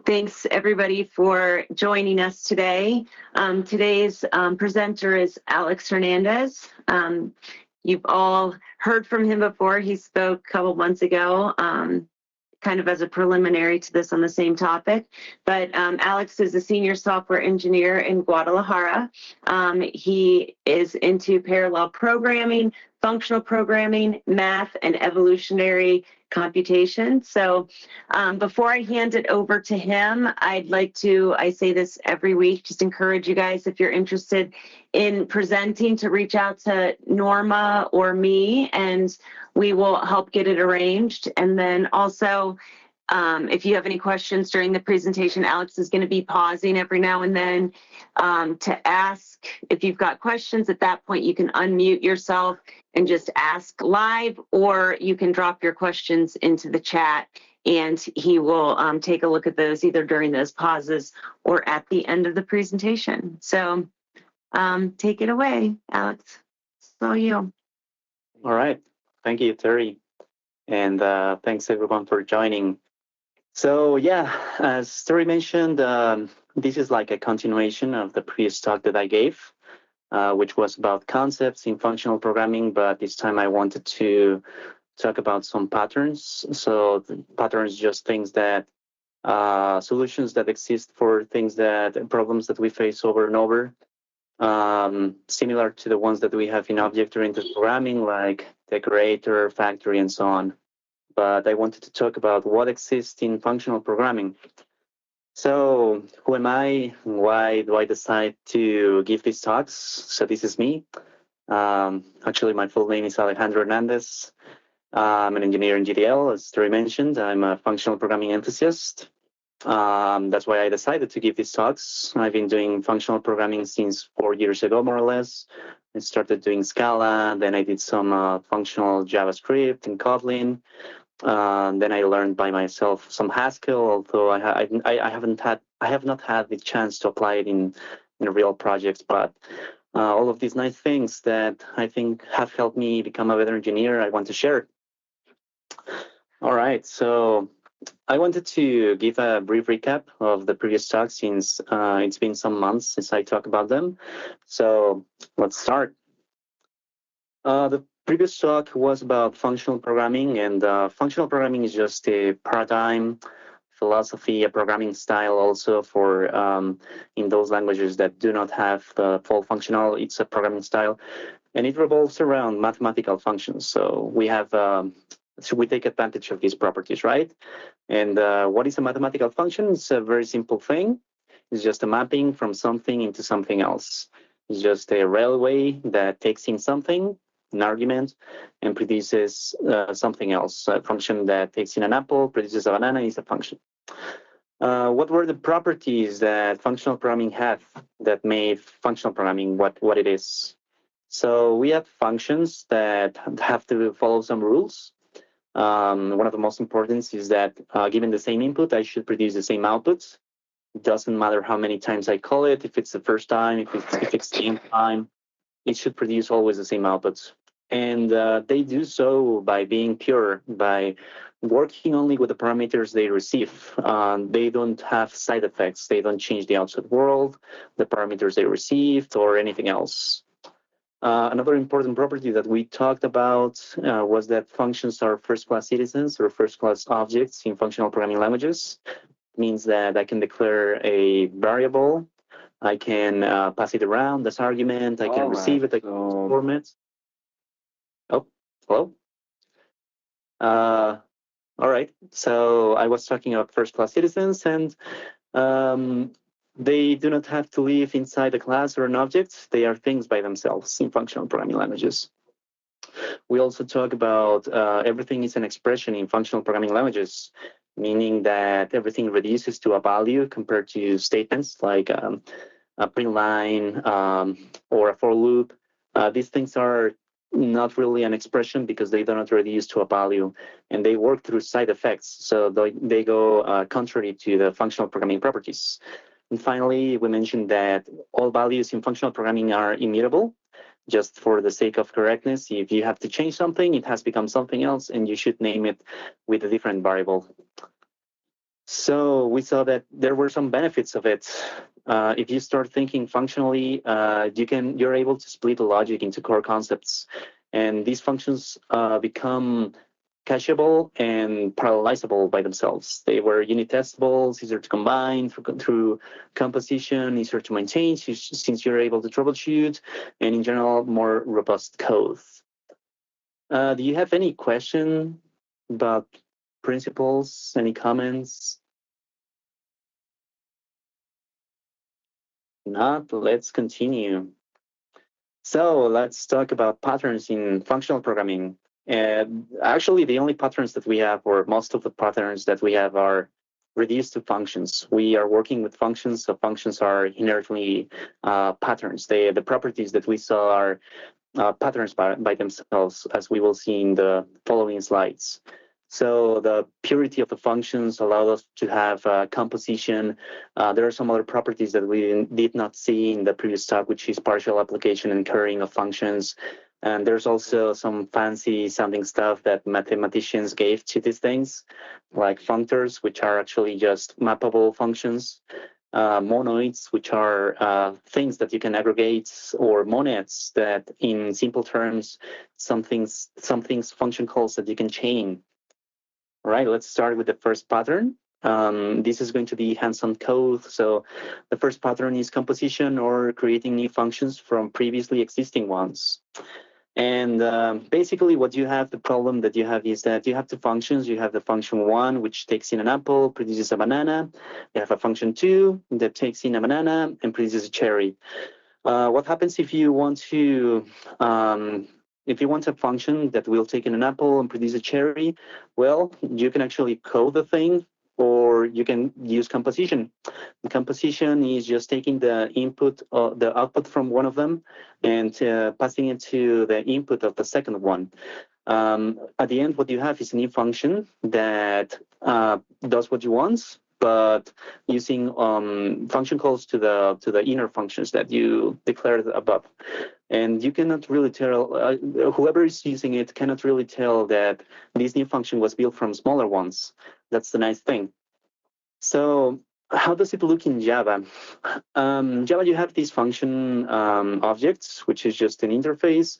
Thanks everybody for joining us today. Today's presenter is Alex Hernandez. You've all heard from him before. He spoke a couple months ago, kind of as a preliminary to this on the same topic. But Alex is a senior software engineer in Guadalajara. He is into parallel programming, functional programming, math, and evolutionary computation. So before I hand it over to him, I'd like to, I say this every week, just encourage you guys, if you're interested in presenting, to reach out to Norma or me, and we will help get it arranged. And then also, if you have any questions during the presentation, Alex is going to be pausing every now and then to ask. If you've got questions at that point, you can unmute yourself and just ask live, or you can drop your questions into the chat and he will take a look at those either during those pauses or at the end of the presentation. So take it away, Alex. It's all you. All right. Thank you, Terry. And thanks everyone for joining. So yeah, as Terry mentioned, this is like a continuation of the previous talk that I gave, which was about concepts in functional programming, but this time I wanted to talk about some patterns. So the patterns, just things that, solutions that exist for problems that we face over and over, similar to the ones that we have in object-oriented programming, like decorator, factory, and so on. But I wanted to talk about what exists in functional programming. So who am I? Why do I decide to give these talks? So this is me. Actually, my full name is Alejandro Hernandez. I'm an engineer in GDL, as Terry mentioned. I'm a functional programming enthusiast. That's why I decided to give these talks. I've been doing functional programming since 4 years ago, more or less. I started doing Scala, then I did some functional JavaScript and Kotlin. Then I learned by myself some Haskell, although I have not had the chance to apply it in real projects. But all of these nice things that I think have helped me become a better engineer, I want to share. All right, so I wanted to give a brief recap of the previous talks since it's been some months since I talked about them. So let's start. The previous talk was about functional programming, and functional programming is just a paradigm, philosophy, a programming style also for in those languages that do not have the full functional. It's a programming style, and it revolves around mathematical functions. So we have so we take advantage of these properties, right? And what is a mathematical function? It's a very simple thing. It's just a mapping from something into something else. It's just a railway that takes in something, an argument, and produces something else. A function that takes in an apple, produces a banana, is a function. What were the properties that functional programming had that made functional programming what it is? So we have functions that have to follow some rules. One of the most important is that given the same input, I should produce the same output. It doesn't matter how many times I call it, if it's the first time, if it's the nth time, it should produce always the same outputs. And they do so by being pure, by working only with the parameters they receive. They don't have side effects. They don't change the outside world, the parameters they received, or anything else. Another important property that we talked about was that functions are first-class citizens or first-class objects in functional programming languages. It means that I can declare a variable, I can pass it around as argument, I can receive it, I can transform it. Oh, hello? All right, so I was talking about first-class citizens, and they do not have to live inside a class or an object. They are things by themselves in functional programming languages. We also talk about everything is an expression in functional programming languages, meaning that everything reduces to a value compared to statements like a print line or a for loop. These things are not really an expression because they do not reduce to a value, and they work through side effects. So they go contrary to the functional programming properties. And finally, we mentioned that all values in functional programming are immutable. Just for the sake of correctness, if you have to change something, it has become something else, and you should name it with a different variable. So we saw that there were some benefits of it. If you start thinking functionally, you're able to split the logic into core concepts, and these functions become cacheable and parallelizable by themselves. They were unit testables, easier to combine through composition, easier to maintain since you're able to troubleshoot, and in general, more robust code. Do you have any question about principles? Any comments? Not, let's continue. So let's talk about patterns in functional programming. And actually, the only patterns that we have, or most of the patterns that we have, are reduced to functions. We are working with functions, so functions are inherently patterns. The properties that we saw are patterns by themselves, as we will see in the following slides. So the purity of the functions allow us to have composition. There are some other properties that we did not see in the previous talk, which is partial application and currying of functions. And there's also some fancy sounding stuff that mathematicians gave to these things, like functors, which are actually just mappable functions. Monoids, which are things that you can aggregate, or monads that, in simple terms, some things function calls that you can chain. All right, let's start with the first pattern. This is going to be hands-on code. So the first pattern is composition, or creating new functions from previously existing ones. And basically what you have, the problem that you have is that you have two functions. You have the function 1, which takes in an apple, produces a banana. You have a function 2 that takes in a banana and produces a cherry. What happens if you want to a function that will take in an apple and produce a cherry? Well, you can actually code the thing, or you can use composition. The composition is just taking the output from one of them and passing it to the input of the second one. At the end, what you have is a new function that does what you want, but using function calls to the inner functions that you declared above. And you cannot really tell, whoever is using it cannot really tell that this new function was built from smaller ones. That's the nice thing. So how does it look in Java? Java, you have these function objects, which is just an interface.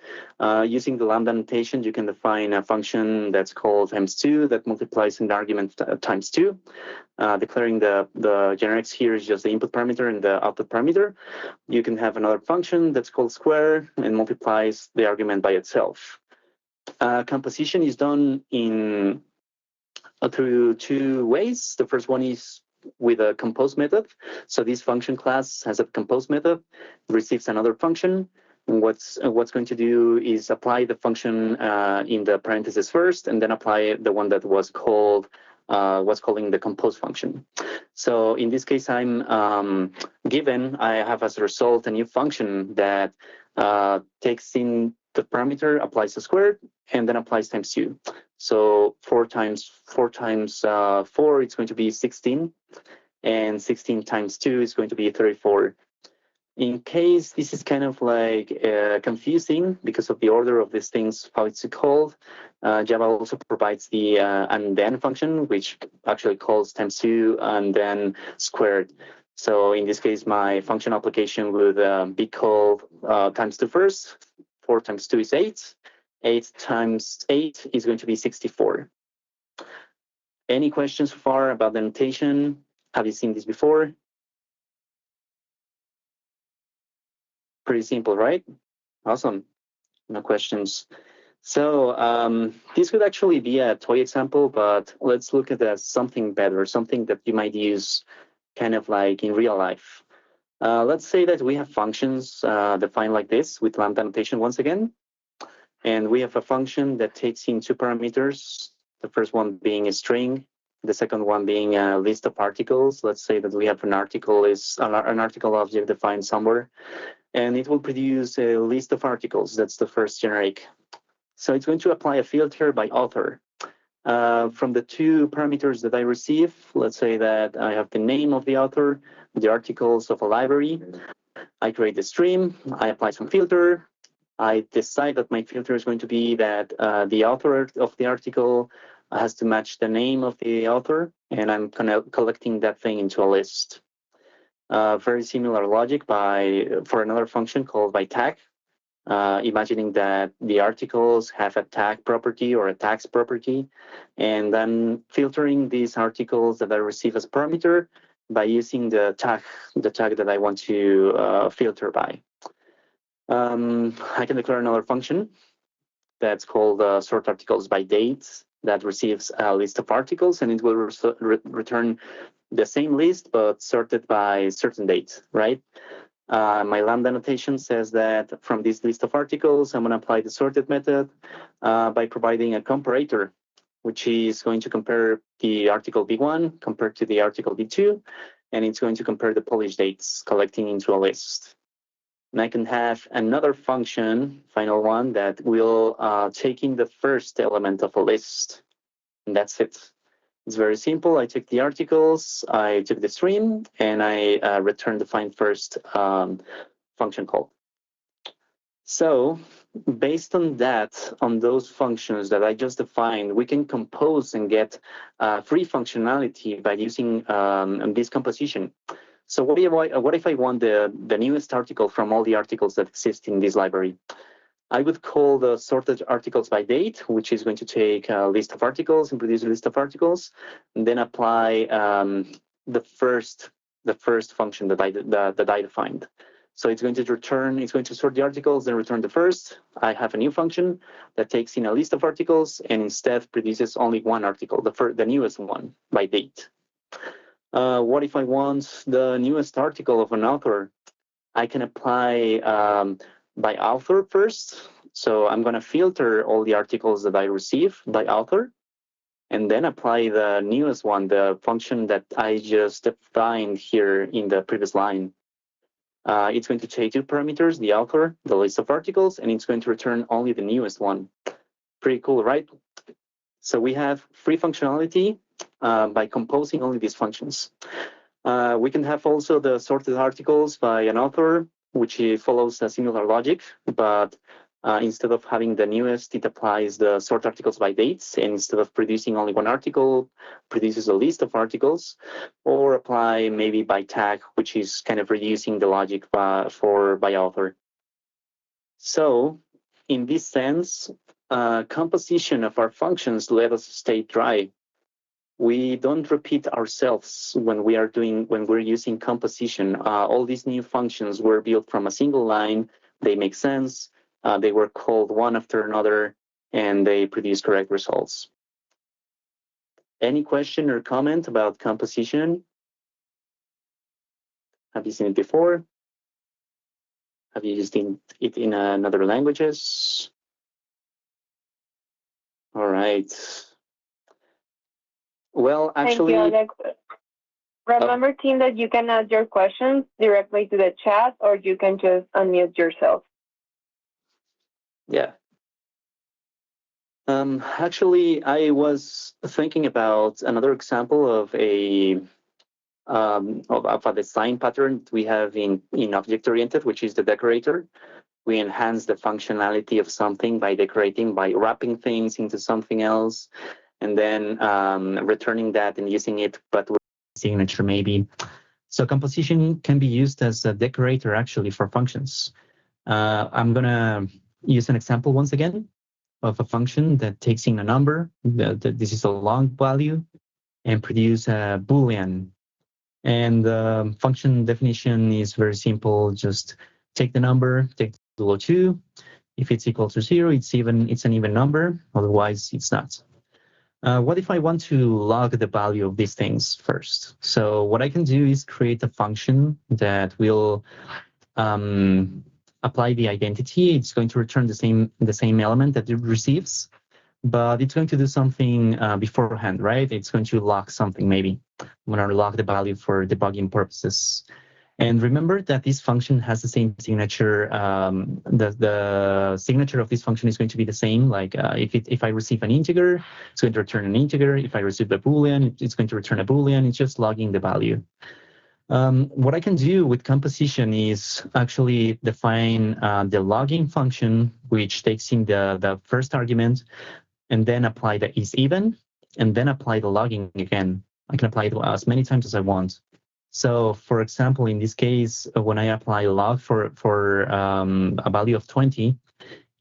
Using the lambda notation, you can define a function that's called times2 that multiplies an argument times 2. Declaring the generics here is just the input parameter and the output parameter. You can have another function that's called square and multiplies the argument by itself. Composition is done through two ways. The first one is with a compose method. So this function class has a compose method, receives another function. And what's going to do is apply the function in the parentheses first, and then apply the one that was calling the compose function. So in this case, I have as a result a new function that takes in the parameter, applies the squared, and then applies times 2. So 4 times 4, it's going to be 16, and 16 times 2 is going to be 34. In case this is kind of like confusing because of the order of these things, how it's called, Java also provides the and then function, which actually calls times 2 and then squared. So in this case, my function application would be called times 2 first. 4 times 2 is 8. 8 times 8 is going to be 64. Any questions so far about the notation? Have you seen this before? Pretty simple, right? Awesome. No questions. So this could actually be a toy example, but let's look at something better, something that you might use kind of like in real life. Let's say that we have functions defined like this with lambda notation once again. And we have a function that takes in 2 parameters, the first one being a string, the second one being a list of articles. Let's say that we have an article object defined somewhere, and it will produce a list of articles. That's the first generic. So it's going to apply a filter by author. From the 2 parameters that I receive, let's say that I have the name of the author, the articles of a library. I create the stream, I apply some filter. I decide that my filter is going to be that the author of the article has to match the name of the author, and I'm collecting that thing into a list. Very similar logic for another function called by tag. Imagining that the articles have a tag property or a tags property, and I'm filtering these articles that I receive as parameter by using the tag that I want to filter by. I can declare another function that's called sort articles by date that receives a list of articles, and it will return the same list but sorted by certain date, right? My lambda notation says that from this list of articles, I'm going to apply the sorted method by providing a comparator, which is going to compare the article B1 compared to the article B2, and it's going to compare the published dates, collecting into a list. And I can have another function, final one, that will take in the first element of a list, and that's it. It's very simple. I take the articles, I took the stream, and I return the find first function call. So based on that, on those functions that I just defined, we can compose and get free functionality by using this composition. So what if I want the newest article from all the articles that exist in this library? I would call the sorted articles by date, which is going to take a list of articles and produce a list of articles, and then apply the first function that I defined. So it's going to sort the articles, then return the first. I have a new function that takes in a list of articles and instead produces only one article, the newest one by date. What if I want the newest article of an author? I can apply by author first. So I'm going to filter all the articles that I receive by author, and then apply the newest one, the function that I just defined here in the previous line. It's going to take two parameters, the author, the list of articles, and it's going to return only the newest one. Pretty cool, right? So we have free functionality by composing only these functions. We can have also the sorted articles by an author, which follows a similar logic, but instead of having the newest, it applies the sort articles by dates, and instead of producing only one article, produces a list of articles, or apply maybe by tag, which is kind of reducing the logic by author. So in this sense, composition of our functions let us stay dry. We don't repeat ourselves when we're using composition. All these new functions were built from a single line. They make sense. They were called one after another, and they produce correct results. Any question or comment about composition? Have you seen it before? Have you used it in other languages? All right. Well, actually, thank you, Alex. Remember, team, that you can add your questions directly to the chat, or you can just unmute yourself. Yeah. Actually, I was thinking about another example of a design pattern we have in object-oriented, which is the decorator. We enhance the functionality of something by decorating, by wrapping things into something else, and then returning that and using it, but with signature maybe. So composition can be used as a decorator actually for functions. I'm gonna use an example once again of a function that takes in a number. This is a long value, and produce a Boolean. And the function definition is very simple. Just take the number, take below 2. If it's equal to 0, it's an even number. Otherwise, it's not. What if I want to log the value of these things first? So what I can do is create a function that will apply the identity. It's going to return the same element that it receives, but it's going to do something beforehand, right? It's going to log something maybe. I'm going to log the value for debugging purposes. And remember that this function has the same signature. The signature of this function is going to be the same. Like if I receive an integer, it's going to return an integer. If I receive a Boolean, it's going to return a Boolean. It's just logging the value. What I can do with composition is actually define the logging function, which takes in the first argument, and then apply the isEven. and then apply the logging again. I can apply it as many times as I want. So for example, in this case, when I apply log for a value of 20,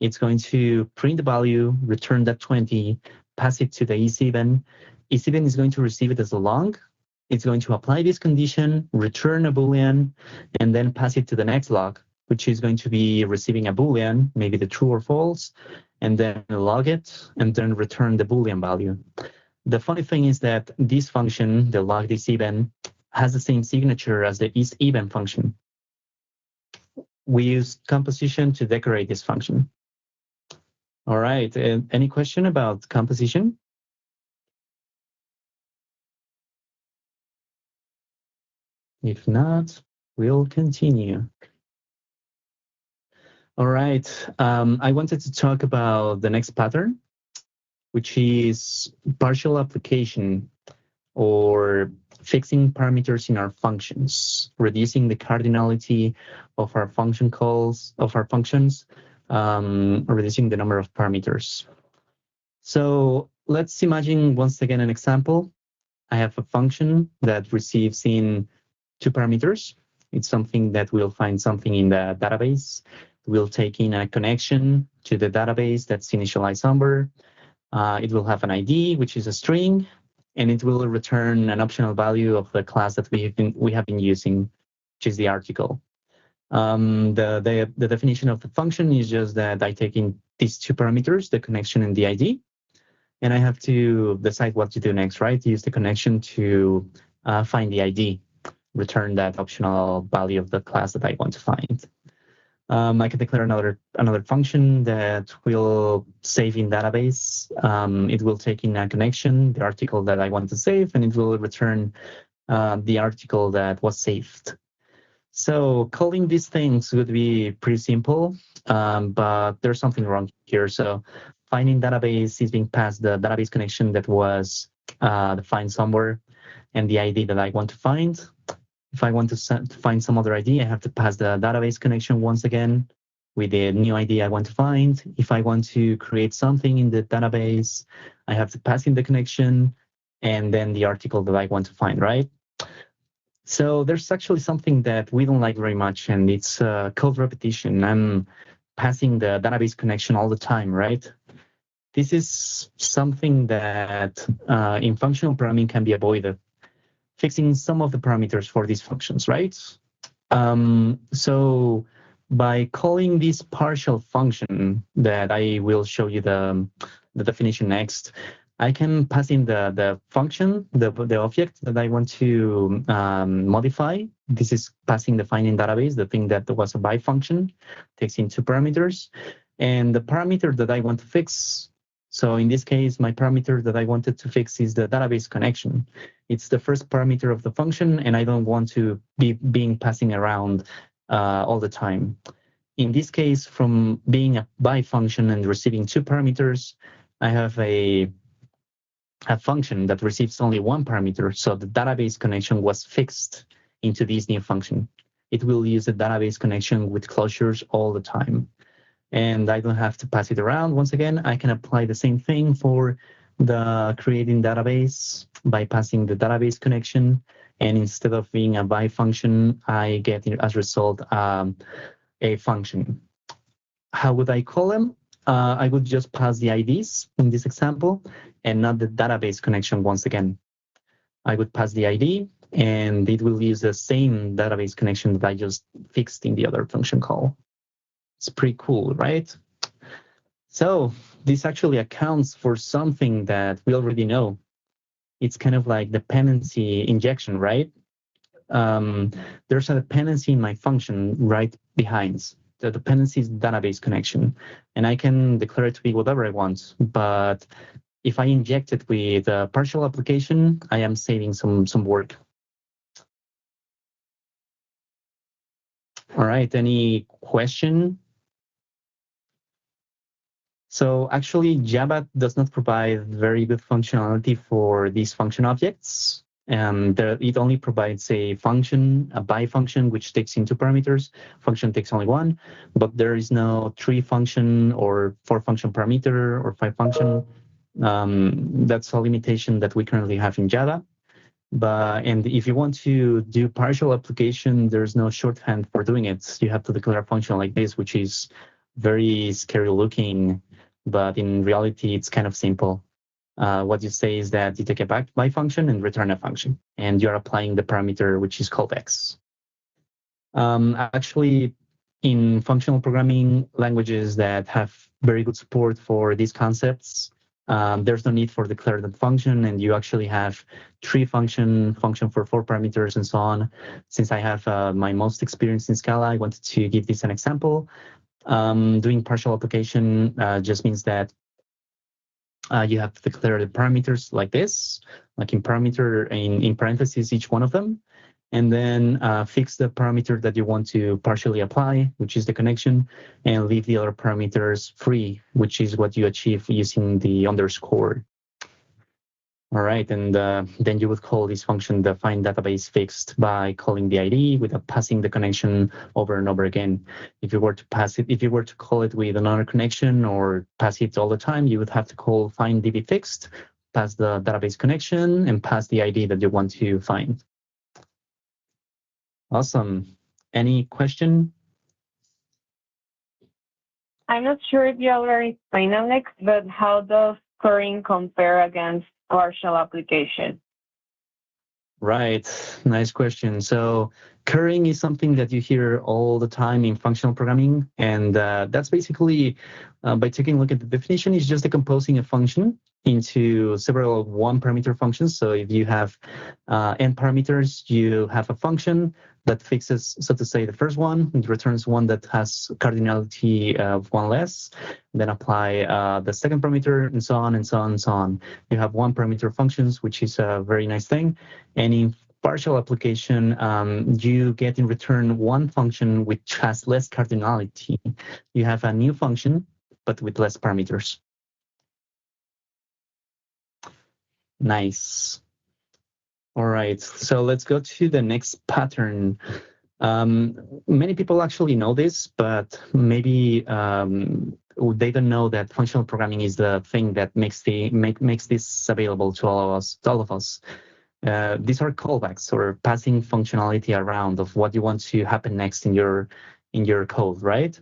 it's going to print the value, return that 20, pass it to the ECEVEN. ECEVEN is going to receive it as a log. It's going to apply this condition, return a Boolean, and then pass it to the next log, which is going to be receiving a Boolean, maybe the true or false, and then log it, and then return the Boolean value. The funny thing is that this function, the log ECEVEN, has the same signature as the isEven function. We use composition to decorate this function. All right, any question about composition? If not, we'll continue. All right, I wanted to talk about the next pattern, which is partial application, or fixing parameters in our functions, reducing the cardinality of our function calls, of our functions, reducing the number of parameters. So let's imagine once again an example. I have a function that receives in 2 parameters. It's something that will find something in the database. We'll take in a connection to the database that's initialized somewhere. It will have an ID, which is a string, and it will return an optional value of the class that we have been using, which is the article. The definition of the function is just that I take in these 2 parameters, the connection and the ID, and I have to decide what to do next, right? Use the connection to find the ID, return that optional value of the class that I want to find. I can declare another function that will save in database. It will take in a connection, the article that I want to save, and it will return the article that was saved. So calling these things would be pretty simple, but there's something wrong here. So finding database is being passed the database connection that was defined somewhere, and the ID that I want to find. If I want to find some other ID, I have to pass the database connection once again with the new ID I want to find. If I want to create something in the database, I have to pass in the connection and then the article that I want to find, right? So there's actually something that we don't like very much, and it's code repetition. I'm passing the database connection all the time, right? This is something that in functional programming can be avoided, fixing some of the parameters for these functions, right? So by calling this partial function that I will show you the definition next, I can pass in the function, the object that I want to modify. This is passing the find in database, the thing that was a by function, takes in 2 parameters, and the parameter that I want to fix. So in this case, my parameter that I wanted to fix is the database connection. It's the first parameter of the function, and I don't want to be passing around all the time. In this case, from being a by function and receiving 2 parameters, I have a function that receives only 1 parameter. So the database connection was fixed into this new function. It will use the database connection with closures all the time. And I don't have to pass it around. Once again, I can apply the same thing for the creating database by passing the database connection. And instead of being a by function, I get as a result a function. How would I call them? I would just pass the IDs in this example and not the database connection once again. I would pass the ID and it will use the same database connection that I just fixed in the other function call. It's pretty cool, right? So this actually accounts for something that we already know. It's kind of like dependency injection, right? There's a dependency in my function right behind. The dependency is database connection, and I can declare it to be whatever I want. But if I inject it with a partial application, I am saving some work. All right, any question? So actually, Java does not provide very good functionality for these function objects. It only provides a function, a by function, which takes in 2 parameters. Function takes only 1, but there is no 3 function or 4 function parameter or 5 function. That's a limitation that we currently have in Java. And if you want to do partial application, there's no shorthand for doing it. You have to declare a function like this, which is very scary looking, but in reality, it's kind of simple. What you say is that you take a by function and return a function, and you're applying the parameter which is called x. Actually, in functional programming languages that have very good support for these concepts, there's no need for declare that function, and you actually have tree function for 4 parameters, and so on. Since I have my most experience in Scala, I wanted to give this an example. Doing partial application just means that you have to declare the parameters like this, like in parameter, in parentheses, each one of them, and then fix the parameter that you want to partially apply, which is the connection, and leave the other parameters free, which is what you achieve using the underscore. All right, and then you would call this function the find database fixed by calling the ID without passing the connection over and over again. If you were to call it with another connection or pass it all the time, you would have to call find db fixed, pass the database connection, and pass the ID that you want to find. Awesome. Any question? I'm not sure if you already explained, Alex, but how does currying compare against partial application? Right, nice question. So currying is something that you hear all the time in functional programming, and that's basically, by taking a look at the definition, is just decomposing a function into several one-parameter functions. So if you have n parameters, you have a function that fixes, so to say, the first one, and returns one that has cardinality of 1 less, then apply the second parameter, and so on, and so on, and so on. You have one-parameter functions, which is a very nice thing. And in partial application, you get in return one function which has less cardinality. You have a new function, but with less parameters. Nice. All right, so let's go to the next pattern. Many people actually know this, but maybe they don't know that functional programming is the thing that makes this available to all of us. These are callbacks, or passing functionality around of what you want to happen next in your code, right?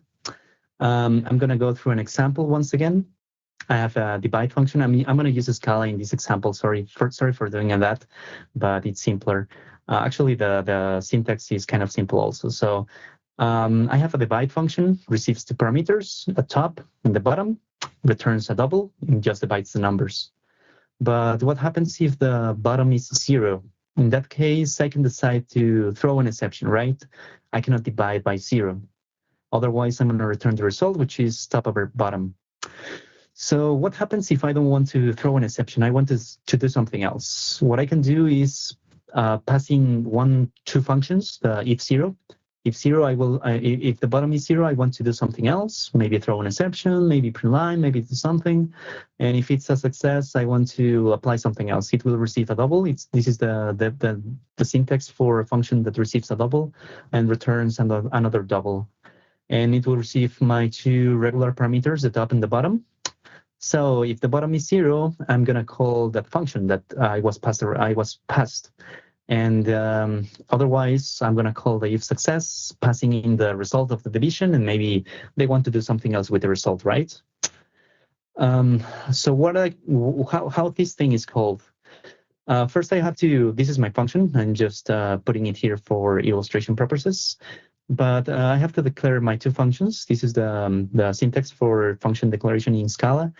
I'm gonna go through an example once again. I have a divide function. I'm going to use a Scala in this example. Sorry for doing that, but it's simpler. Actually, the syntax is kind of simple also. So I have a divide function, receives 2 parameters, the top and the bottom, returns a double, and just divides the numbers. But what happens if the bottom is 0? In that case, I can decide to throw an exception, right? I cannot divide by 0. Otherwise, I'm going to return the result, which is top over bottom. So what happens if I don't want to throw an exception? I want to do something else. What I can do is passing 2 functions, the if 0. If 0, if the bottom is 0, I want to do something else, maybe throw an exception, maybe print line, maybe do something. And if it's a success, I want to apply something else. It will receive a double. This is the syntax for a function that receives a double and returns another double. And it will receive my 2 regular parameters, the top and the bottom. So if the bottom is 0, I'm going to call that function that I was passed. And otherwise, I'm going to call the if success, passing in the result of the division, and maybe they want to do something else with the result, right? So how this thing is called? First, I have to, this is my function. I'm just putting it here for illustration purposes. But I have to declare my 2 functions. This is the syntax for function declaration in Scala.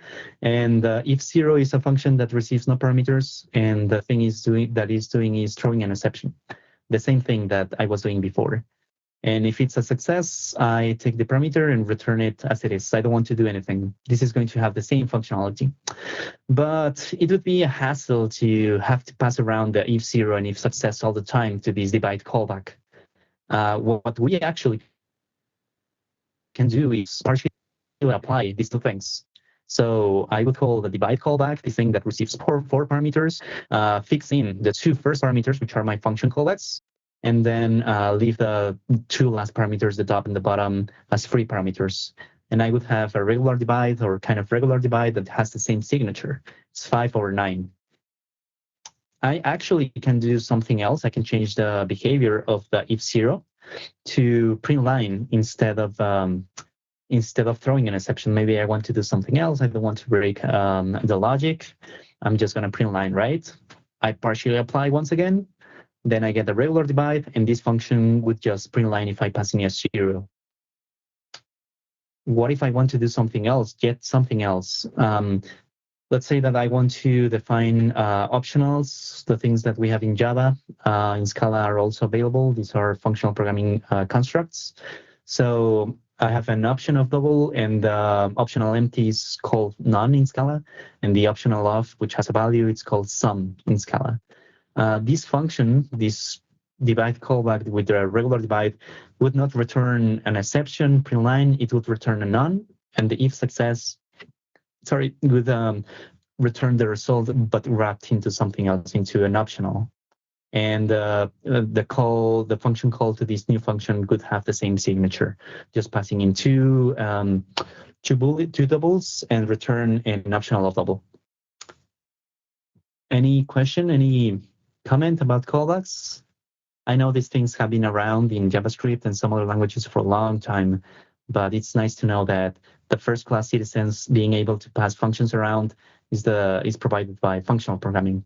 And if 0 is a function that receives no parameters, and the thing is throwing an exception, the same thing that I was doing before. And if it's a success, I take the parameter and return it as it is. I don't want to do anything. This is going to have the same functionality. But it would be a hassle to have to pass around the if 0 and if success all the time to this divide callback. What we actually can do is partially apply these 2 things. So I would call the divide callback, the thing that receives 4 parameters, fix in the 2 first parameters, which are my function callbacks, and then leave the 2 last parameters, the top and the bottom, as free parameters. And I would have a regular divide, or kind of regular divide, that has the same signature. It's 5/9. I actually can do something else. I can change the behavior of the if 0 to print line instead of throwing an exception. Maybe I want to do something else. I don't want to break the logic. I'm just going to print line, right? I partially apply once again. Then I get the regular divide, and this function would just print line if I pass in a 0. What if I want to do something else, get something else? Let's say that I want to define optionals. The things that we have in Java, in Scala are also available. These are functional programming constructs. So I have an option of double, and optional empty is called none in Scala, and the optional of, which has a value, it's called sum in Scala. This function, this divide callback with the regular divide, would not return an exception, print line. It would return a none, and the if success, would return the result, but wrapped into something else, into an optional. And the function call to this new function could have the same signature, just passing in two doubles and return an optional of double. Any question, any comment about callbacks? I know these things have been around in JavaScript and some other languages for a long time, but it's nice to know that the first-class citizens being able to pass functions around is provided by functional programming.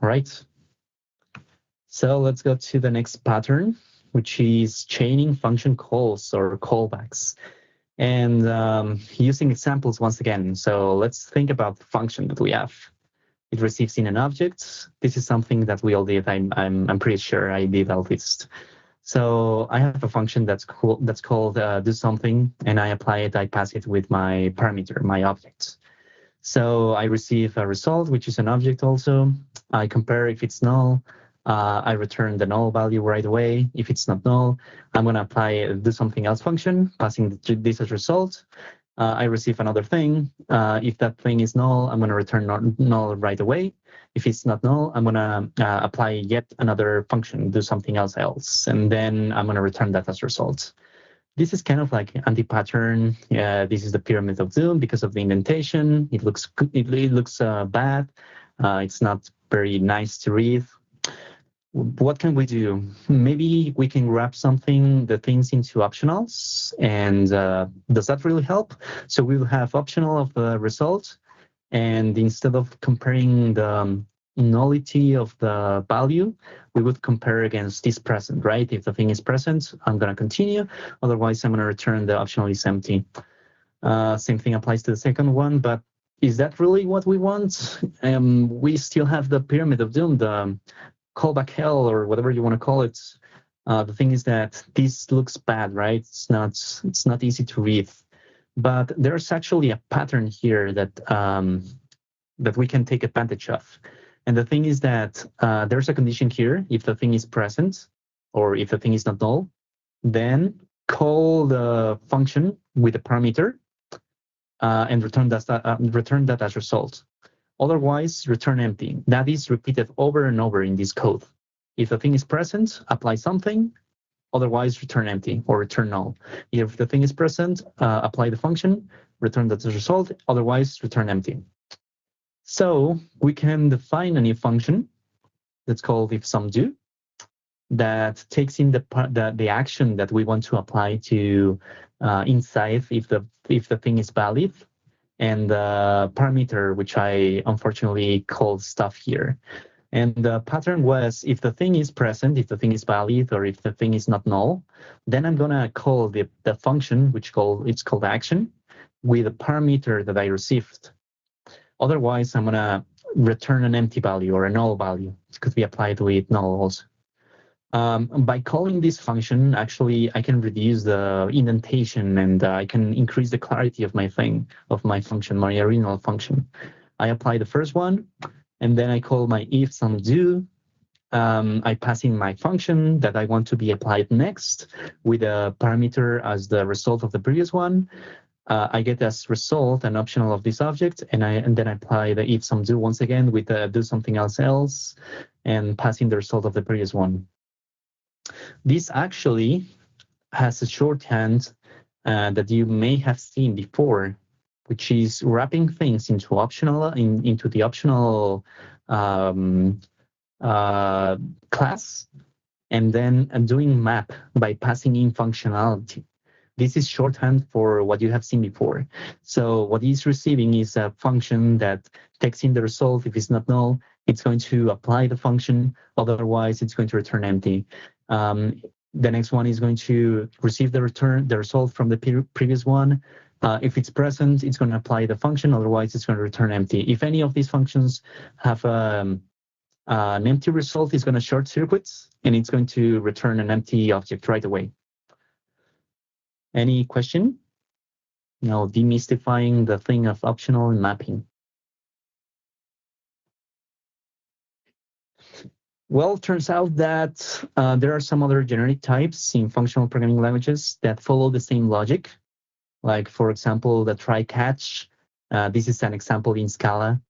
All right. So let's go to the next pattern, which is chaining function calls or callbacks. And using examples once again. So let's think about the function that we have. It receives in an object. This is something that we all did. I'm pretty sure I did at least. So I have a function that's called do something, and I apply it. I pass it with my parameter, my object. So I receive a result, which is an object also. I compare if it's null. I return the null value right away. If it's not null, I'm going to apply a do something else function, passing this as result. I receive another thing. If that thing is null, I'm going to return null right away. If it's not null, I'm going to apply yet another function, do something else, and then I'm going to return that as result. This is kind of like anti-pattern. This is the pyramid of doom because of the indentation. It looks bad. It's not very nice to read. What can we do? Maybe we can wrap the things into optionals, and does that really help? So we will have optional of the result, and instead of comparing the nullity of the value, we would compare against this present, right? If the thing is present, I'm going to continue. Otherwise, I'm going to return the optional is empty. Same thing applies to the second one, but is that really what we want? We still have the pyramid of doom, the callback hell, or whatever you want to call it. The thing is that this looks bad, right? It's not easy to read, but there's actually a pattern here that we can take advantage of. And the thing is that there's a condition here. If the thing is present, or if the thing is not null, then call the function with a parameter and return that as result. Otherwise, return empty. That is repeated over and over in this code. If the thing is present, apply something. Otherwise, return empty or return null. If the thing is present, apply the function, return that as result. Otherwise, return empty. So we can define a new function that's called ifSumDo that takes in the action that we want to apply to inside if the thing is valid, and the parameter, which I unfortunately called stuff here. And the pattern was, if the thing is present, if the thing is valid, or if the thing is not null, then I'm gonna call the function, it's called action, with a parameter that I received. Otherwise, I'm gonna return an empty value or a null value. It could be applied with null also. By calling this function, actually, I can reduce the indentation, and I can increase the clarity of my function, my original function. I apply the first one, and then I call my ifSumDo. I pass in my function that I want to be applied next with a parameter as the result of the previous one. I get as result an optional of this object, and then I apply the ifSumDo once again with do something else, and pass in the result of the previous one. This actually has a shorthand that you may have seen before, which is wrapping things into the optional class, and then doing map by passing in functionality. This is shorthand for what you have seen before. So what it's receiving is a function that takes in the result. If it's not null, it's going to apply the function. Otherwise, it's going to return empty. The next one is going to receive the result from the previous one. If it's present, it's going to apply the function. Otherwise, it's going to return empty. If any of these functions have an empty result, it's going to short circuits, and it's going to return an empty object right away. Any question? No, demystifying the thing of optional and mapping. Well, turns out that there are some other generic types in functional programming languages that follow the same logic. Like, for example, the try-catch. This is an example in Scala.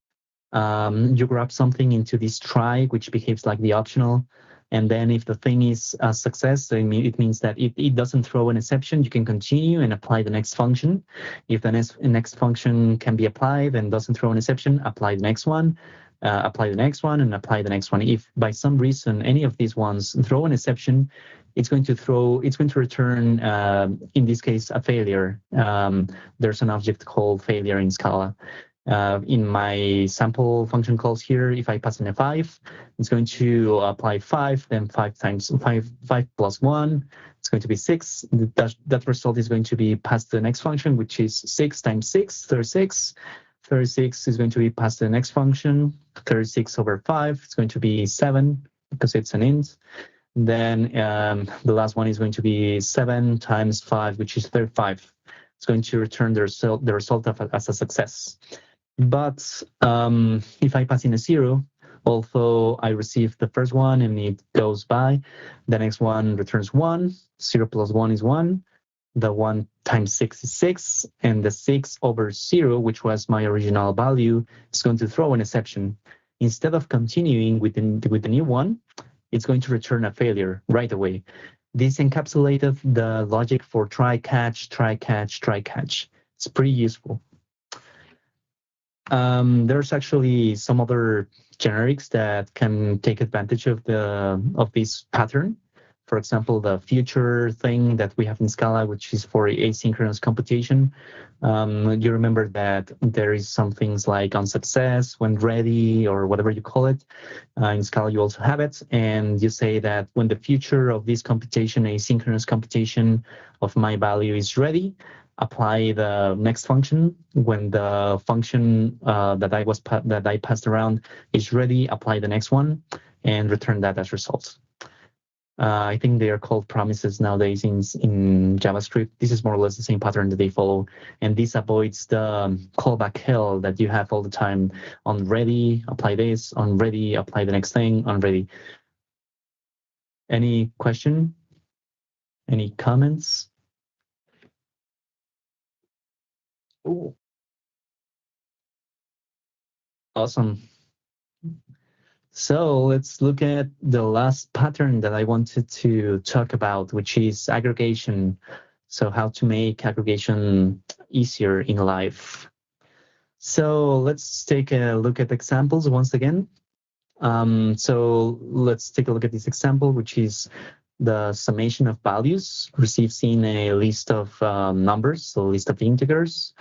You grab something into this try, which behaves like the optional. And then if the thing is a success, it means that it doesn't throw an exception. You can continue and apply the next function. If the next function can be applied and doesn't throw an exception, apply the next one. Apply the next one and apply the next one. If by some reason any of these ones throw an exception, it's going to return, in this case, a failure. There's an object called failure in Scala. In my sample function calls here, if I pass in a 5, it's going to apply 5, then 5 times 5 plus 1, it's going to be 6. That result is going to be passed to the next function, which is 6 times 6, 36. 36 is going to be passed to the next function. 36 over 5, it's going to be 7 because it's an int. Then the last one is going to be 7 times 5, which is 35. It's going to return the result as a success. But if I pass in a 0, although I receive the first one and it goes by, the next one returns 1. 0 plus 1 is 1. The 1 times 6 is 6, and the 6 over 0, which was my original value, is going to throw an exception. Instead of continuing with the new one, it's going to return a failure right away. This encapsulated the logic for try, catch, try, catch, try, catch. It's pretty useful. There's actually some other generics that can take advantage of this pattern. For example, the future thing that we have in Scala, which is for asynchronous computation. You remember that there is some things like on success, when ready, or whatever you call it. In Scala, you also have it. And you say that when the future of this computation, asynchronous computation of my value is ready, apply the next function. When the function that I passed around is ready, apply the next one and return that as results. I think they are called promises nowadays in JavaScript. This is more or less the same pattern that they follow. And this avoids the callback hell that you have all the time. On ready, apply this. On ready, apply the next thing. On ready. Any question? Any comments? Ooh. Awesome. So let's look at the last pattern that I wanted to talk about, which is aggregation. So how to make aggregation easier in life. So let's take a look at examples once again. So let's take a look at this example, which is the summation of values received in a list of numbers, so a list of integers.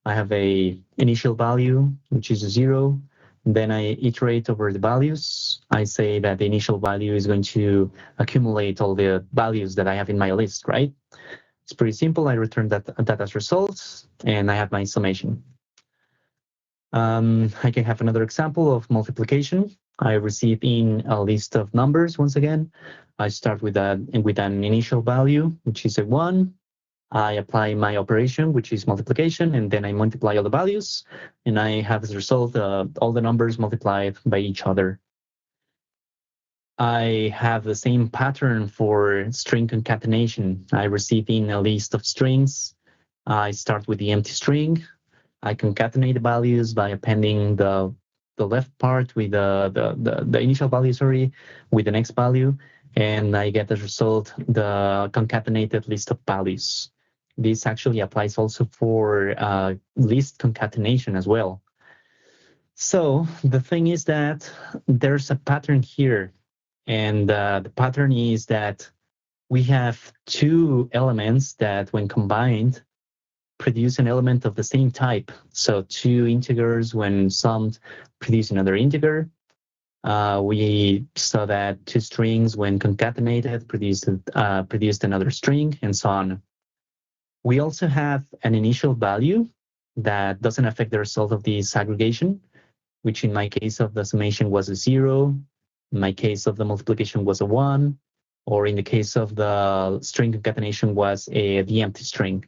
I have a initial value, which is 0. Then I iterate over the values. I say that the initial value is going to accumulate all the values that I have in my list, right? It's pretty simple. I return that as results, and I have my summation. I can have another example of multiplication. I receive in a list of numbers once again. I start with an initial value, which is a 1. I apply my operation, which is multiplication, and then I multiply all the values, and I have as a result all the numbers multiplied by each other. I have the same pattern for string concatenation. I receive in a list of strings. I start with the empty string. I concatenate the values by appending the left part with the initial value, with the next value, and I get as a result the concatenated list of values. This actually applies also for list concatenation as well. So the thing is that there's a pattern here, and the pattern is that we have two elements that, when combined, produce an element of the same type. So two integers, when summed, produce another integer. We saw that two strings, when concatenated, produced another string, and so on. We also have an initial value that doesn't affect the result of this aggregation, which in my case of the summation was a 0, in my case of the multiplication was a 1, or in the case of the string concatenation was the empty string.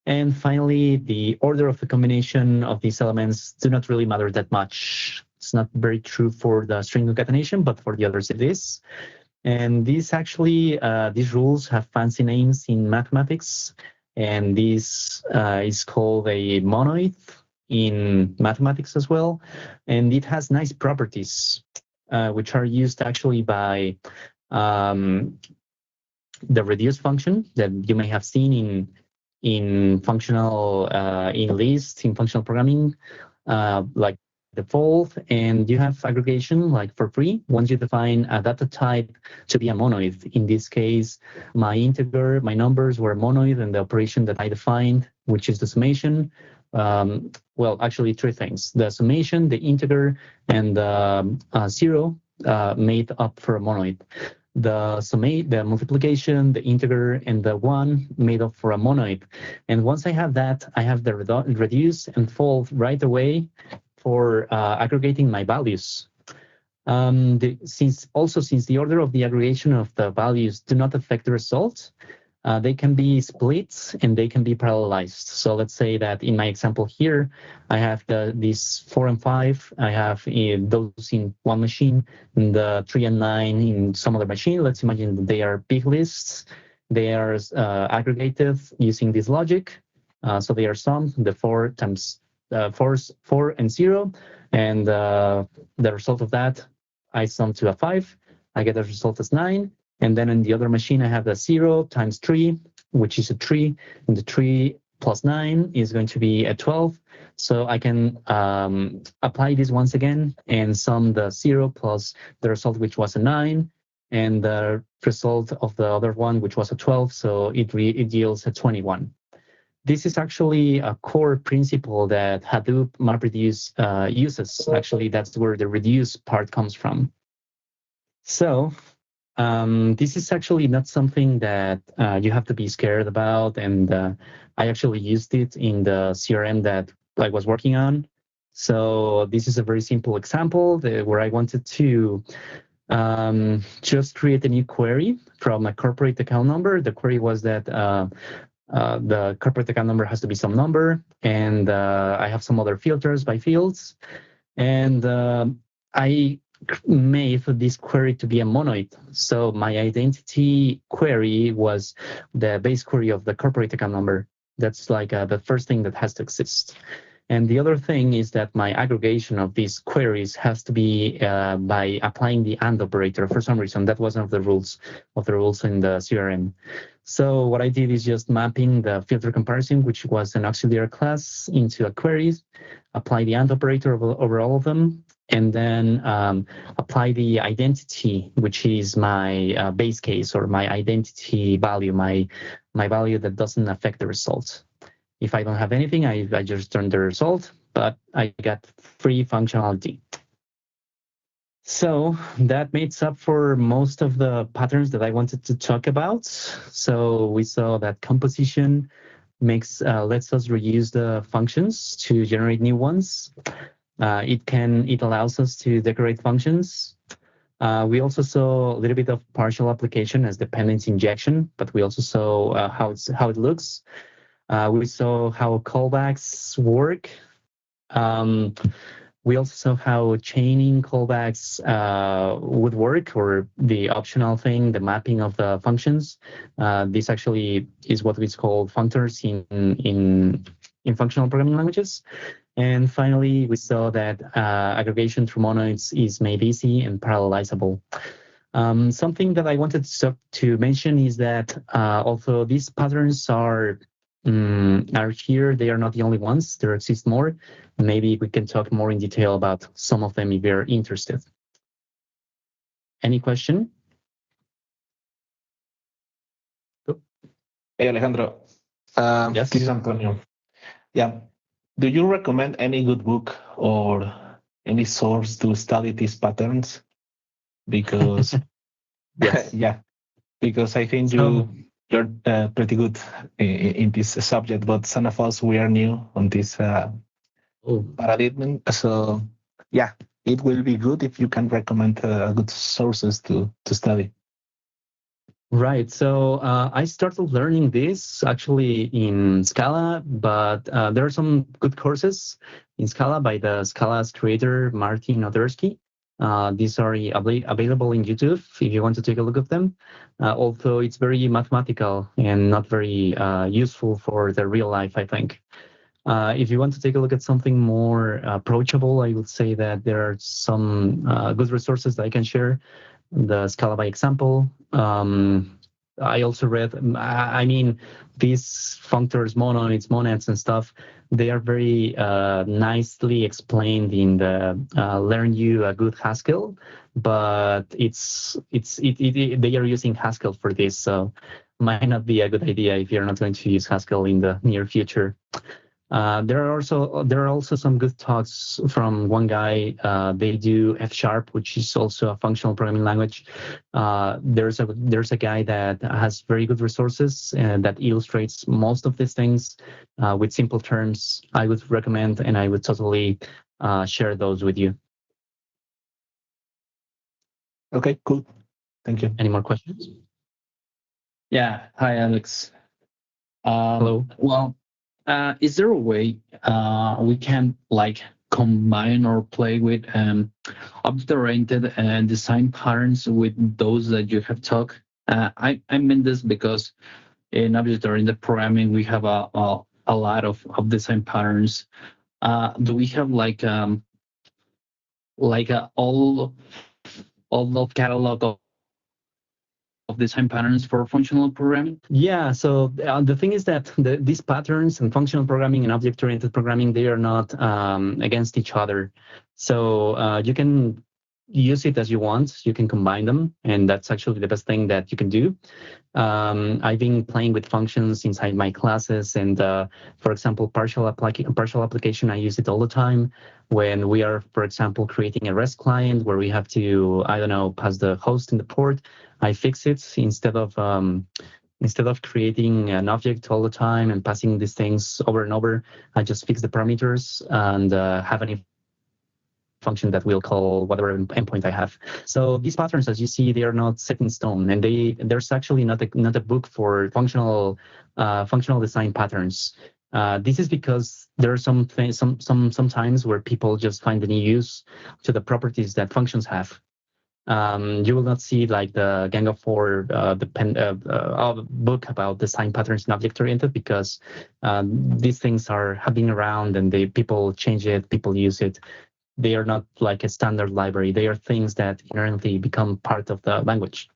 And finally, the order of the combination of these elements do not really matter that much. It's not very true for the string concatenation, but for the others it is. And these rules have fancy names in mathematics, and this is called a monoid in mathematics as well. And it has nice properties, which are used actually by the reduce function that you may have seen in functional functional programming, like default, and you have aggregation like for free once you define a data type to be a monoid. In this case, my numbers were a monoid, and the operation that I defined, which is the summation, well, actually three things: the summation, the integer, and the 0 made up for a monoid. The multiplication, the integer, and the 1 made up for a monoid. And once I have that, I have the reduce and fold right away for aggregating my values. Since the order of the aggregation of the values do not affect the result, they can be split and they can be parallelized. So let's say that in my example here, I have these 4 and 5. I have those in one machine, and the 3 and 9 in some other machine. Let's imagine that they are big lists. They are aggregated using this logic. So they are summed, the 4 times 4 and 0, and the result of that, I sum to a 5. I get the result as 9. And then in the other machine, I have the 0 times 3, which is a 3. And the 3 plus 9 is going to be a 12. So I can apply this once again and sum the 0 plus the result, which was a 9, and the result of the other one, which was a 12. So it yields a 21. This is actually a core principle that Hadoop MapReduce uses. Actually, that's where the reduce part comes from. So this is actually not something that you have to be scared about, and I actually used it in the CRM that I was working on. So this is a very simple example where I wanted to just create a new query from a corporate account number. The query was that the corporate account number has to be some number, and I have some other filters by fields, and I made this query to be a monoid. So my identity query was the base query of the corporate account number. That's like the first thing that has to exist. And the other thing is that my aggregation of these queries has to be by applying the AND operator. For some reason, that was one of the rules in the CRM. So what I did is just mapping the filter comparison, which was an auxiliary class, into a query, apply the AND operator over all of them, and then apply the identity, which is my base case or my identity value, my value that doesn't affect the results. If I don't have anything, I just turn the result, but I got free functionality. So that makes up for most of the patterns that I wanted to talk about. So we saw that composition lets us reuse the functions to generate new ones. It allows us to decorate functions. We also saw a little bit of partial application as dependency injection, but we also saw how it looks. We saw how callbacks work. We also saw how chaining callbacks would work, or the optional thing, the mapping of the functions. This actually is what we call functors in functional programming languages. And finally, we saw that aggregation through monoids is made easy and parallelizable. Something that I wanted to mention is that although these patterns are are here. They are not the only ones. There exist more. Maybe we can talk more in detail about some of them if you're interested. Any question? Hey, Alejandro. Yes. This is Antonio. Yeah. Do you recommend any good book or any source to study these patterns? Because Yes. yeah, because I think So, you're pretty good in this subject, but some of us we are new on this oh, paradigm. So yeah, it will be good if you can recommend good sources to study. right. So I started learning this actually in Scala, but there are some good courses in Scala by the Scala's creator, Martin Odersky. These are available in YouTube if you want to take a look at them. Although it's very mathematical and not very useful for the real life, I think. If you want to take a look at something more approachable, I would say that there are some good resources that I can share. The Scala by example. I also read, I mean, these functors, monoids, monads and stuff, they are very nicely explained in the Learn You a Good Haskell, but they are using Haskell for this, so might not be a good idea if you're not going to use Haskell in the near future. There are also some good talks from one guy. They do F#, which is also a functional programming language. There's a guy that has very good resources and that illustrates most of these things with simple terms. I would recommend, and I would totally share those with you. Okay, cool. Thank you. Any more questions? Yeah. Hi, Alex. Hello. Well, is there a way we can like combine or play with object-oriented design patterns with those that you have talked? I mean this because in object-oriented programming we have a lot of design patterns. Do we have like a all catalog of design patterns for functional programming? Yeah, so the thing is that these patterns and functional programming and object-oriented programming, they are not against each other. So you can use it as you want. You can combine them, and that's actually the best thing that you can do. I've been playing with functions inside my classes, and for example, partial application, I use it all the time when we are, for example, creating a REST client where we have to, I don't know, pass the host in the port. I fix it instead of creating an object all the time and passing these things over and over. I just fix the parameters and have an function that will call whatever endpoint I have. So these patterns, as you see, they are not set in stone, and there's actually not a book for functional design patterns. This is because there are sometimes where people just find any use to the properties that functions have. You will not see like the Gang of Four book about design patterns in object-oriented because these things have been around and people change it, people use it. They are not like a standard library. They are things that inherently become part of the language.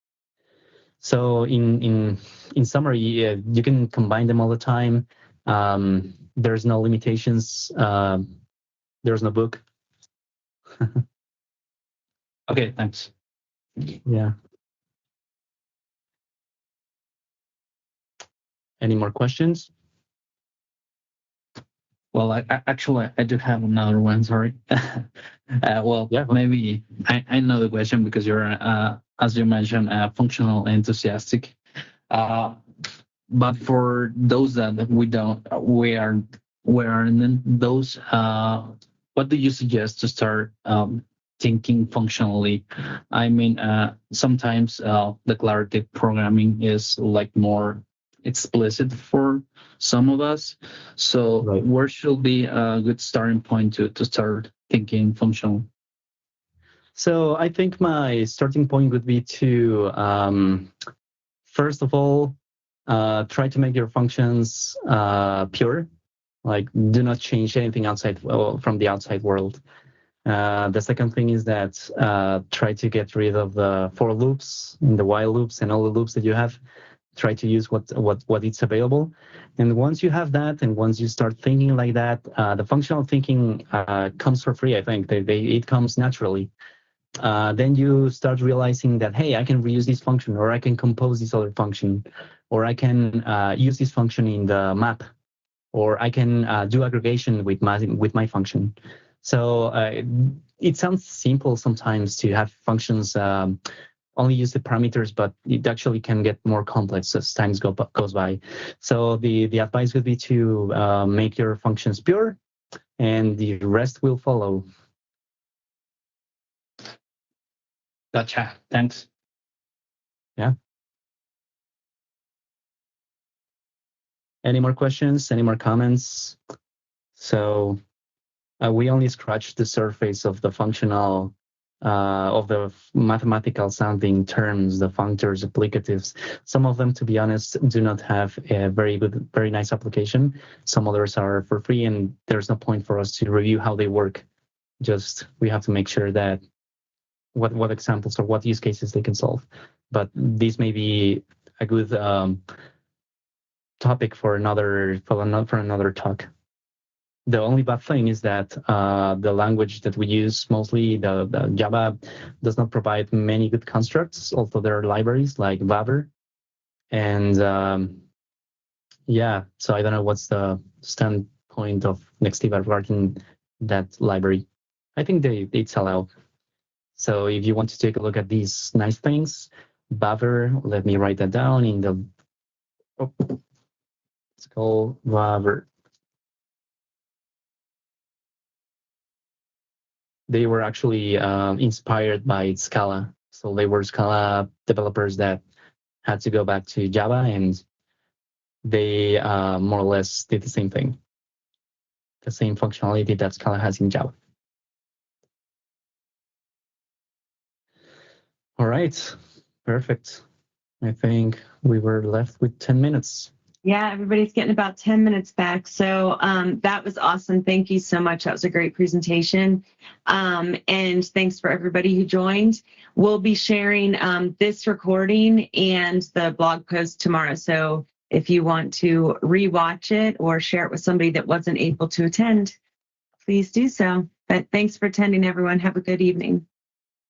So in summary, you can combine them all the time. There's no limitations. There's no book. Okay, thanks. Yeah. Any more questions? Well, I do have another one. Sorry. Well, Yeah. maybe I know the question because you're, as you mentioned, functional enthusiastic. But for those that we aren't those. What do you suggest to start thinking functionally? I mean, sometimes declarative programming is like more explicit for some of us. So Right. where should be a good starting point to start thinking functional? So I think my starting point would be to first of all try to make your functions pure. Like, do not change anything from the outside world. The second thing is that try to get rid of the for loops and the while loops and all the loops that you have. try to use what is available. And once you have that, and once you start thinking like that, the functional thinking comes for free. I think it comes naturally. Then you start realizing that, hey, I can reuse this function, or I can compose this other function, or I can use this function in the map, or I can do aggregation with my function. So it sounds simple sometimes to have functions only use the parameters, but it actually can get more complex as time goes by. So the advice would be to make your functions pure, and the rest will follow. Gotcha. Thanks. Yeah. Any more questions? Any more comments? So we only scratched the surface of the functional, of the mathematical sounding terms, the functors, applicatives. Some of them, to be honest, do not have a very nice application. Some others are for free, and there's no point for us to review how they work. Just we have to make sure that what examples or what use cases they can solve. But this may be a good topic for another talk. The only bad thing is that the language that we use, mostly the Java, does not provide many good constructs, although there are libraries like Vavr. And yeah, so I don't know what's the standpoint of Nextiva regarding that library. I think it's allowed. So if you want to take a look at these nice things, Vavr, let me write that down in the, it's called Vavr. They were actually inspired by Scala. So they were Scala developers that had to go back to Java, and they more or less did the same thing, the same functionality that Scala has in Java. All right, perfect. I think we were left with 10 minutes. Yeah, everybody's getting about 10 minutes back. So that was awesome. Thank you so much. That was a great presentation. And thanks for everybody who joined. We'll be sharing this recording and the blog post tomorrow. So if you want to rewatch it or share it with somebody that wasn't able to attend, please do so. But thanks for attending, everyone. Have a good evening.